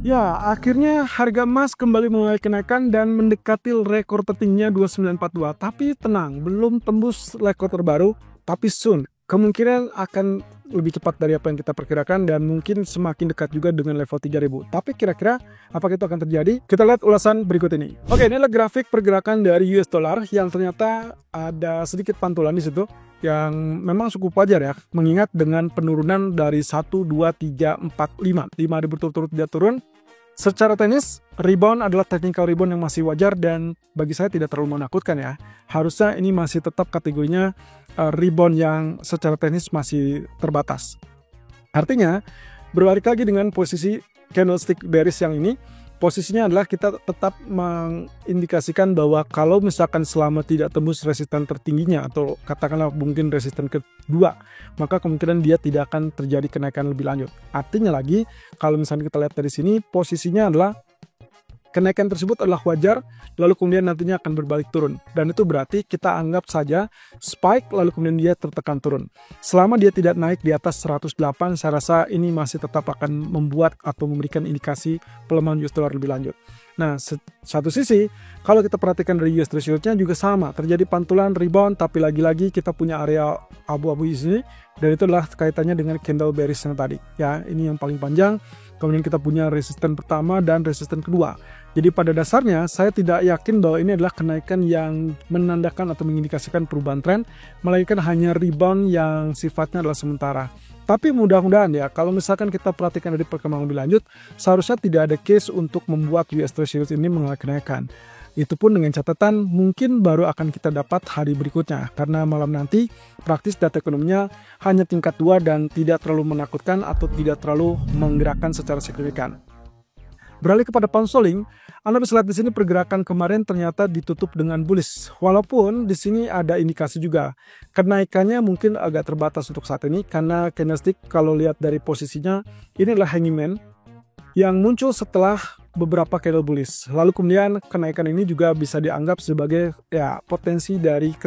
Ya, akhirnya harga emas kembali mengalami kenaikan dan mendekati rekor tertingginya 2942. Tapi tenang, belum tembus rekor terbaru, tapi soon. Kemungkinan akan lebih cepat dari apa yang kita perkirakan dan mungkin semakin dekat juga dengan level 3000. Tapi kira-kira apakah itu akan terjadi? Kita lihat ulasan berikut ini. Oke, ini adalah grafik pergerakan dari US dollar yang ternyata ada sedikit pantulan di situ yang memang cukup wajar ya, mengingat dengan penurunan dari 1, 2, 3, 4, 5 hari berturut-turut dia turun. Secara teknis, rebound adalah technical rebound yang masih wajar dan bagi saya tidak terlalu menakutkan ya. Harusnya ini masih tetap kategorinya rebound yang secara teknis masih terbatas. Artinya, berbalik lagi dengan posisi candlestick bearish yang ini, posisinya adalah kita tetap mengindikasikan bahwa kalau misalkan selama tidak tembus resisten tertingginya atau katakanlah mungkin resisten kedua, maka kemungkinan dia tidak akan terjadi kenaikan lebih lanjut. Artinya lagi, kalau misalnya kita lihat dari sini, posisinya adalah kenaikan tersebut adalah wajar, lalu kemudian nantinya akan berbalik turun. Dan itu berarti kita anggap saja spike, lalu kemudian dia tertekan turun. Selama dia tidak naik di atas 108, saya rasa ini masih tetap akan membuat atau memberikan indikasi pelemahan US dollar lebih lanjut. Nah, satu sisi, kalau kita perhatikan dari US Treasury-nya juga sama, terjadi pantulan rebound, tapi lagi-lagi kita punya area abu-abu di sini, dan itu adalah kaitannya dengan candle bearish yang tadi. Ya, ini yang paling panjang, kemudian kita punya resisten pertama dan resisten kedua. Jadi pada dasarnya saya tidak yakin bahwa ini adalah kenaikan yang menandakan atau mengindikasikan perubahan tren, melainkan hanya rebound yang sifatnya adalah sementara. Tapi mudah-mudahan ya, kalau misalkan kita perhatikan dari perkembangan lebih lanjut, seharusnya tidak ada case untuk membuat US Treasury ini mengalami kenaikan. Itu pun dengan catatan mungkin baru akan kita dapat hari berikutnya, karena malam nanti praktis data ekonominya hanya tingkat 2 dan tidak terlalu menakutkan atau tidak terlalu menggerakkan secara signifikan. Beralih kepada pound sterling, Anda bisa lihat di sini pergerakan kemarin ternyata ditutup dengan bullish. Walaupun di sini ada indikasi juga kenaikannya mungkin agak terbatas untuk saat ini karena candlestick kalau lihat dari posisinya ini adalah hanging man yang muncul setelah beberapa candle bullish. Lalu kemudian kenaikan ini juga bisa dianggap sebagai ya potensi dari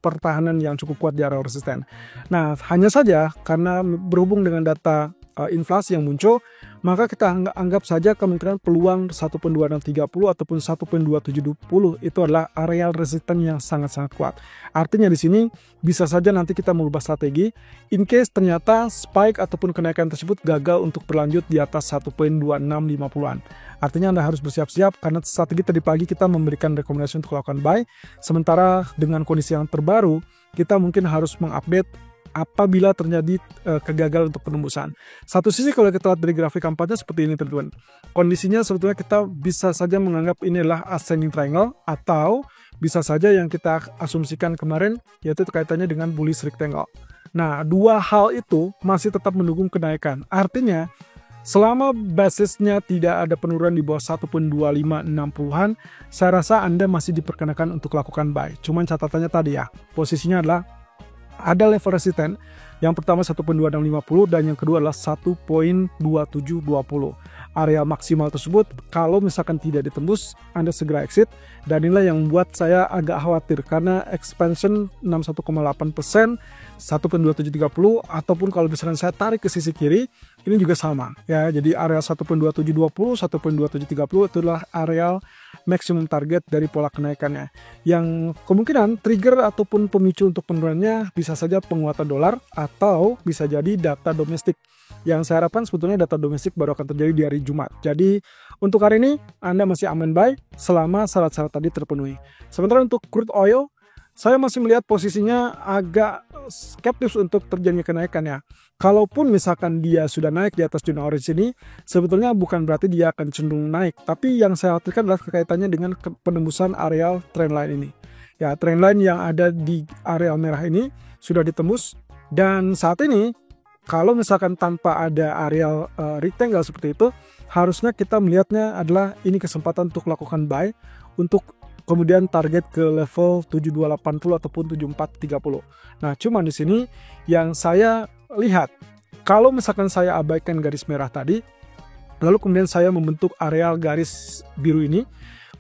pertahanan yang cukup kuat di area resisten. Nah, hanya saja karena berhubung dengan data inflasi yang muncul, maka kita anggap saja kemungkinan peluang 1.2630 ataupun 1.2720 itu adalah area resisten yang sangat-sangat kuat. Artinya di sini bisa saja nanti kita merubah strategi in case ternyata spike ataupun kenaikan tersebut gagal untuk berlanjut di atas 1.2650-an. Artinya Anda harus bersiap-siap karena strategi tadi pagi kita memberikan rekomendasi untuk melakukan buy, sementara dengan kondisi yang terbaru kita mungkin harus mengupdate apabila terjadi kegagalan untuk penembusan. Satu sisi kalau kita lihat dari grafik kampanye seperti ini teman-teman. Kondisinya sebetulnya kita bisa saja menganggap ini adalah ascending triangle atau bisa saja yang kita asumsikan kemarin yaitu kaitannya dengan bullish rectangle. Nah, dua hal itu masih tetap mendukung kenaikan. Artinya selama basisnya tidak ada penurunan di bawah 1.2560-an, saya rasa Anda masih diperkenakan untuk lakukan buy. Cuman catatannya tadi ya, posisinya adalah ada level resisten, yang pertama 1.2650 dan yang kedua adalah 1.2720. Area maksimal tersebut kalau misalkan tidak ditembus, Anda segera exit, dan inilah yang membuat saya agak khawatir karena expansion 61,8%, 1.2730 ataupun kalau misalkan saya tarik ke sisi kiri, ini juga sama ya. Jadi area 1.2720, 1.2730 itu adalah area maksimum target dari pola kenaikannya. Yang kemungkinan trigger ataupun pemicu untuk penurunannya bisa saja penguatan dolar atau bisa jadi data domestik. Yang saya harapkan sebetulnya data domestik baru akan terjadi di hari Jumat. Jadi untuk hari ini Anda masih aman buy selama syarat-syarat tadi terpenuhi. Sementara untuk crude oil, saya masih melihat posisinya agak skeptis untuk terjadinya kenaikan ya. Kalaupun misalkan dia sudah naik di atas zona orange ini, sebetulnya bukan berarti dia akan cenderung naik. Tapi yang saya khawatirkan adalah kaitannya dengan penembusan areal trendline ini. Ya, trendline yang ada di area merah ini sudah ditembus. Dan saat ini, kalau misalkan tanpa ada areal rectangle seperti itu, harusnya kita melihatnya adalah ini kesempatan untuk lakukan buy untuk kemudian target ke level 7280 ataupun 7430. Nah, cuman di sini yang saya lihat, kalau misalkan saya abaikan garis merah tadi, lalu kemudian saya membentuk areal garis biru ini,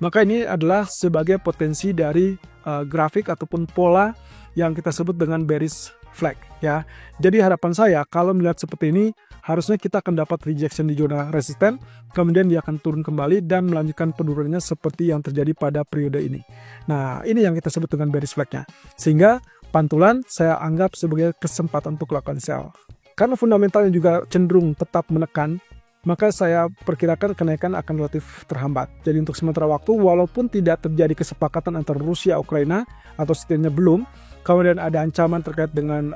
maka ini adalah sebagai potensi dari grafik ataupun pola yang kita sebut dengan bearish flag ya. Jadi harapan saya kalau melihat seperti ini, harusnya kita akan dapat rejection di zona resisten, kemudian dia akan turun kembali dan melanjutkan penurunannya seperti yang terjadi pada periode ini. Nah, ini yang kita sebut dengan bearish flag-nya. Sehingga pantulan saya anggap sebagai kesempatan untuk lakukan sell. Karena fundamentalnya juga cenderung tetap menekan, maka saya perkirakan kenaikan akan relatif terhambat. Jadi untuk sementara waktu, walaupun tidak terjadi kesepakatan antara Rusia Ukraina atau setidaknya belum, kemudian ada ancaman terkait dengan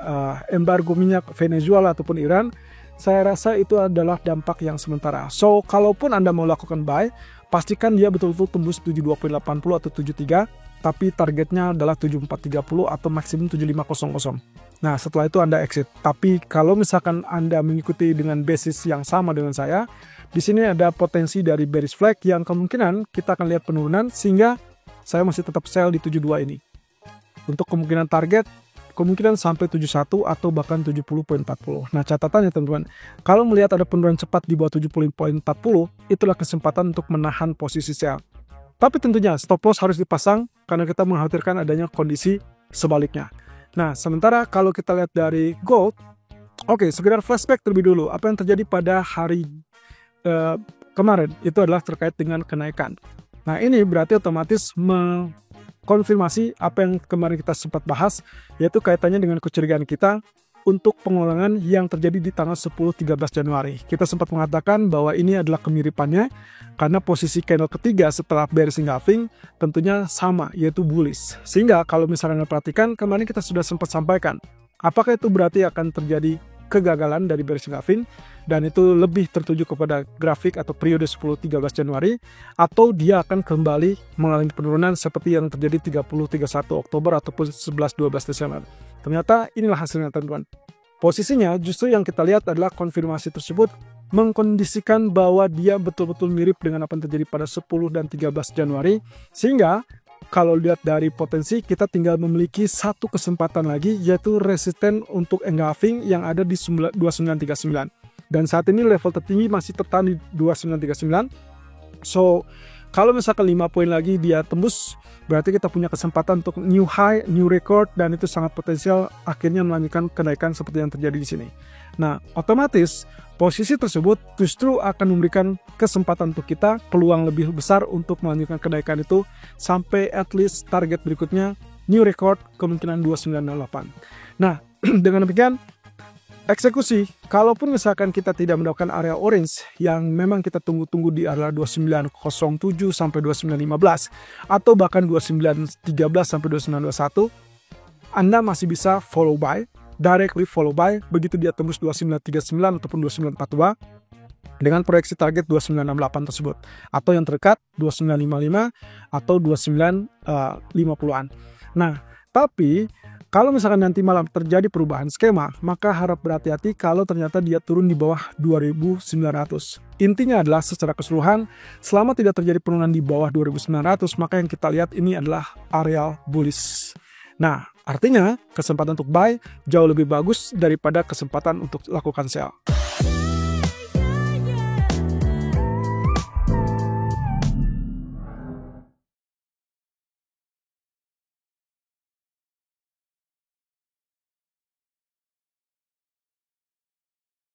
embargo minyak Venezuela ataupun Iran, saya rasa itu adalah dampak yang sementara. So, kalaupun Anda mau lakukan buy, pastikan dia betul-betul tembus 72.80 atau 73, tapi targetnya adalah 7430 atau maksimum 7500. Nah, setelah itu Anda exit. Tapi kalau misalkan Anda mengikuti dengan basis yang sama dengan saya, di sini ada potensi dari bearish flag yang kemungkinan kita akan lihat penurunan, sehingga saya masih tetap sell di 72 ini. Untuk kemungkinan target, kemungkinan sampai 71 atau bahkan 70.40. Nah, catatannya teman-teman, kalau melihat ada penurunan cepat di bawah 70.40, itulah kesempatan untuk menahan posisi sell. Tapi tentunya stop loss harus dipasang karena kita mengkhawatirkan adanya kondisi sebaliknya. Nah, sementara kalau kita lihat dari gold, oke, sekedar flashback terlebih dulu. Apa yang terjadi pada hari kemarin itu adalah terkait dengan kenaikan. Nah, ini berarti otomatis mengkonfirmasi apa yang kemarin kita sempat bahas, yaitu kaitannya dengan kecurigaan kita untuk pengulangan yang terjadi di tanggal 10-13 Januari. Kita sempat mengatakan bahwa ini adalah kemiripannya karena posisi candle ketiga setelah bearish engulfing tentunya sama, yaitu bullish. Sehingga kalau misalnya Anda perhatikan, kemarin kita sudah sempat sampaikan, apakah itu berarti akan terjadi kegagalan dari bearish engulfing, dan itu lebih tertuju kepada grafik atau periode 10-13 Januari, atau dia akan kembali mengalami penurunan seperti yang terjadi 30-31 Oktober ataupun 11-12 Desember. Ternyata inilah hasilnya teman-teman. Posisinya justru yang kita lihat adalah konfirmasi tersebut mengkondisikan bahwa dia betul-betul mirip dengan apa yang terjadi pada 10 dan 13 Januari. Sehingga kalau lihat dari potensi, kita tinggal memiliki satu kesempatan lagi, yaitu resisten untuk engulfing yang ada di 2939. Dan saat ini level tertinggi masih tertahan di 2939. So, kalau misalkan 5 poin lagi dia tembus, berarti kita punya kesempatan untuk new high, new record, dan itu sangat potensial akhirnya melanjutkan kenaikan seperti yang terjadi di sini. Nah, otomatis posisi tersebut justru akan memberikan kesempatan untuk kita peluang lebih besar untuk melanjutkan kenaikan itu sampai at least target berikutnya new record kemungkinan 298. Nah, dengan demikian eksekusi, kalaupun misalkan kita tidak mendapatkan area orange yang memang kita tunggu-tunggu di area 2907 sampai 2915 atau bahkan 2913 sampai 2921, Anda masih bisa follow buy, directly follow buy begitu dia tembus 2939 ataupun 2942 dengan proyeksi target 2968 tersebut, atau yang terdekat 2955 atau 2950-an. Nah, tapi kalau misalkan nanti malam terjadi perubahan skema, maka harap berhati-hati kalau ternyata dia turun di bawah 2900. Intinya adalah secara keseluruhan, selama tidak terjadi penurunan di bawah 2900, maka yang kita lihat ini adalah area bullish. Nah, artinya kesempatan untuk buy jauh lebih bagus daripada kesempatan untuk lakukan sell.